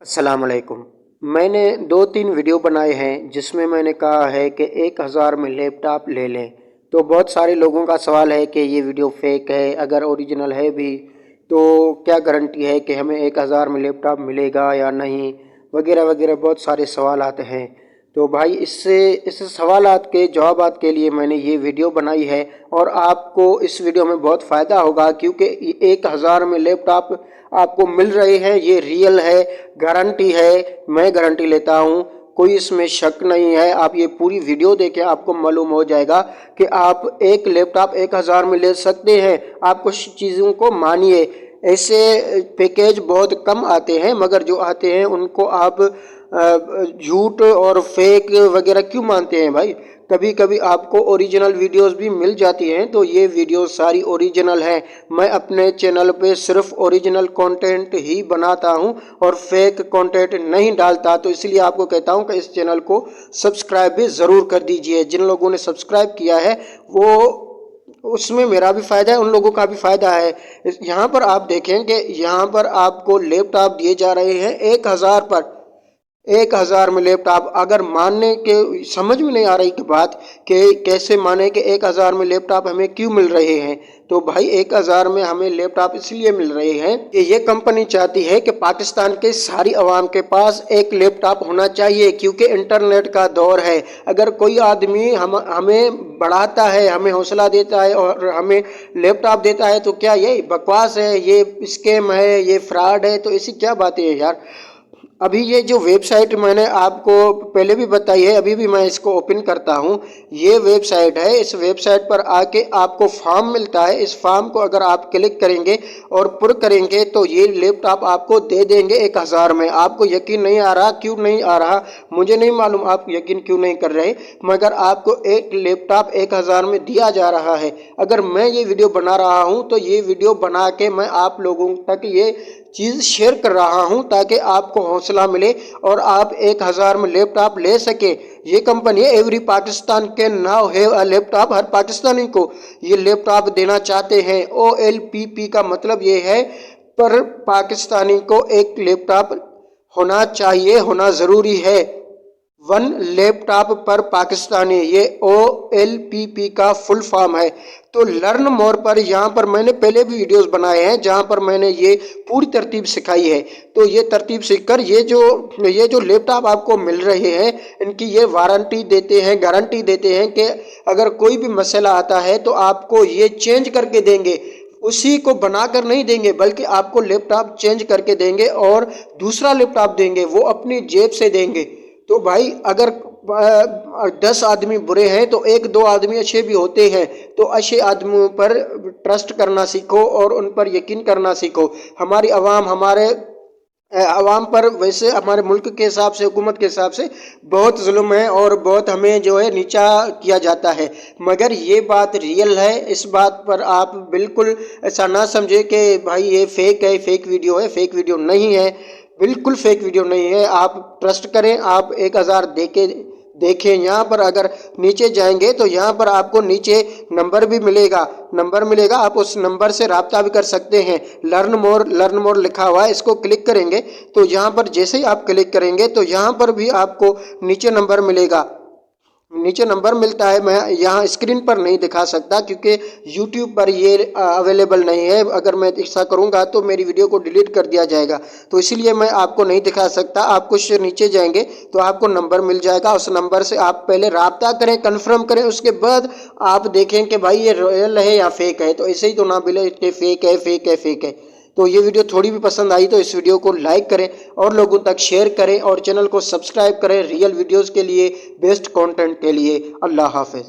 अस्सलाम वालेकुम। मैंने 2-3 वीडियो बनाए हैं जिसमें मैंने कहा है कि 1000 में लैपटॉप ले लें। तो बहुत सारे लोगों का सवाल है कि ये वीडियो फेक है, अगर ओरिजिनल है भी तो क्या गारंटी है कि हमें 1000 में लैपटॉप मिलेगा या नहीं, वगैरह वगैरह बहुत सारे सवाल आते हैं। तो भाई इस सवालात के जवाबात के लिए मैंने ये वीडियो बनाई है और आपको इस वीडियो में बहुत फ़ायदा होगा, क्योंकि 1000 में लैपटॉप आपको मिल रहे हैं, ये रियल है, गारंटी है, मैं गारंटी लेता हूँ, कोई इसमें शक नहीं है। आप ये पूरी वीडियो देखें, आपको मालूम हो जाएगा कि आप एक लैपटॉप 1000 में ले सकते हैं। आप कुछ चीज़ों को मानिए, ऐसे पैकेज बहुत कम आते हैं, मगर जो आते हैं उनको आप झूठ और फेक वगैरह क्यों मानते हैं भाई? कभी कभी आपको ओरिजिनल वीडियोस भी मिल जाती हैं। तो ये वीडियो सारी ओरिजिनल है। मैं अपने चैनल पे सिर्फ ओरिजिनल कंटेंट ही बनाता हूं और फेक कंटेंट नहीं डालता। तो इसलिए आपको कहता हूं कि इस चैनल को सब्सक्राइब भी ज़रूर कर दीजिए। जिन लोगों ने सब्सक्राइब किया है वो उसमें मेरा भी फ़ायदा है, उन लोगों का भी फ़ायदा है। यहाँ पर आप देखें कि यहाँ पर आपको लैपटॉप दिए जा रहे हैं 1000 पर। 1000 में लैपटॉप, अगर मानने के समझ में नहीं आ रही कि बात कि कैसे माने कि 1000 में लैपटॉप हमें क्यों मिल रहे हैं। तो भाई 1000 में हमें लैपटॉप इसलिए मिल रहे हैं कि ये कंपनी चाहती है कि पाकिस्तान के सारी आवाम के पास एक लैपटॉप होना चाहिए, क्योंकि इंटरनेट का दौर है। अगर कोई आदमी हमें बढ़ाता है, हमें हौसला देता है और हमें लैपटॉप देता है, तो क्या ये बकवास है, ये स्कैम है, ये फ्रॉड है? तो ऐसी क्या बातें हैं यार। अभी ये जो वेबसाइट मैंने आपको पहले भी बताई है, अभी भी मैं इसको ओपन करता हूँ। ये वेबसाइट है, इस वेबसाइट पर आके आपको फॉर्म मिलता है। इस फॉर्म को अगर आप क्लिक करेंगे और पुर करेंगे तो ये लैपटॉप आपको दे देंगे 1000 में। आपको यकीन नहीं आ रहा, क्यों नहीं आ रहा मुझे नहीं मालूम, आप यकीन क्यों नहीं कर रहे, मगर आपको एक लैपटॉप 1000 में दिया जा रहा है। अगर मैं ये वीडियो बना रहा हूँ तो ये वीडियो बना के मैं आप लोगों तक ये चीज़ शेयर कर रहा हूं ताकि आपको हौसला मिले और आप 1000 में लैपटॉप ले सके। ये कंपनी एवरी पाकिस्तान के नाउ है लैपटॉप, हर पाकिस्तानी को ये लैपटॉप देना चाहते हैं। OLPP का मतलब ये है पर पाकिस्तानी को एक लैपटॉप होना चाहिए, होना ज़रूरी है। 1 लैपटॉप पर पाकिस्तानी, ये OLPP का फुल फॉर्म है। तो लर्न मोर पर यहाँ पर मैंने पहले भी वीडियोस बनाए हैं जहाँ पर मैंने ये पूरी तरतीब सिखाई है। तो ये तरतीब सीखकर ये जो लैपटॉप आपको मिल रहे हैं, इनकी ये वारंटी देते हैं, गारंटी देते हैं कि अगर कोई भी मसला आता है तो आपको ये चेंज करके देंगे। उसी को बनाकर नहीं देंगे, बल्कि आपको लैपटॉप चेंज करके देंगे और दूसरा लैपटॉप देंगे, वो अपनी जेब से देंगे। तो भाई अगर 10 आदमी बुरे हैं तो 1-2 आदमी अच्छे भी होते हैं। तो अच्छे आदमियों पर ट्रस्ट करना सीखो और उन पर यकीन करना सीखो। हमारी आवाम पर वैसे हमारे मुल्क के हिसाब से, हुकूमत के हिसाब से बहुत जुल्म है और बहुत हमें जो है नीचा किया जाता है, मगर ये बात रियल है। इस बात पर आप बिल्कुल ऐसा ना समझे कि भाई ये फेक है, फेक वीडियो है। फेक वीडियो नहीं है, बिल्कुल फेक वीडियो नहीं है। आप ट्रस्ट करें, आप 1000 देखें। यहाँ पर अगर नीचे जाएंगे तो यहाँ पर आपको नीचे नंबर मिलेगा, आप उस नंबर से रब्ता भी कर सकते हैं। लर्न मोर लिखा हुआ है, इसको क्लिक करेंगे तो यहाँ पर जैसे ही आप क्लिक करेंगे तो यहाँ पर भी आपको नीचे नंबर मिलता है। मैं यहाँ स्क्रीन पर नहीं दिखा सकता क्योंकि YouTube पर ये अवेलेबल नहीं है। अगर मैं ऐसा करूँगा तो मेरी वीडियो को डिलीट कर दिया जाएगा, तो इसीलिए मैं आपको नहीं दिखा सकता। आप कुछ नीचे जाएंगे तो आपको नंबर मिल जाएगा, उस नंबर से आप पहले रब्ता करें, कन्फर्म करें, उसके बाद आप देखें कि भाई ये रियल है या फेक है। तो ऐसे ही तो ना बोले कि फेक है। तो ये वीडियो थोड़ी भी पसंद आई तो इस वीडियो को लाइक करें और लोगों तक शेयर करें और चैनल को सब्सक्राइब करें रियल वीडियोस के लिए, बेस्ट कंटेंट के लिए। अल्लाह हाफ़िज़।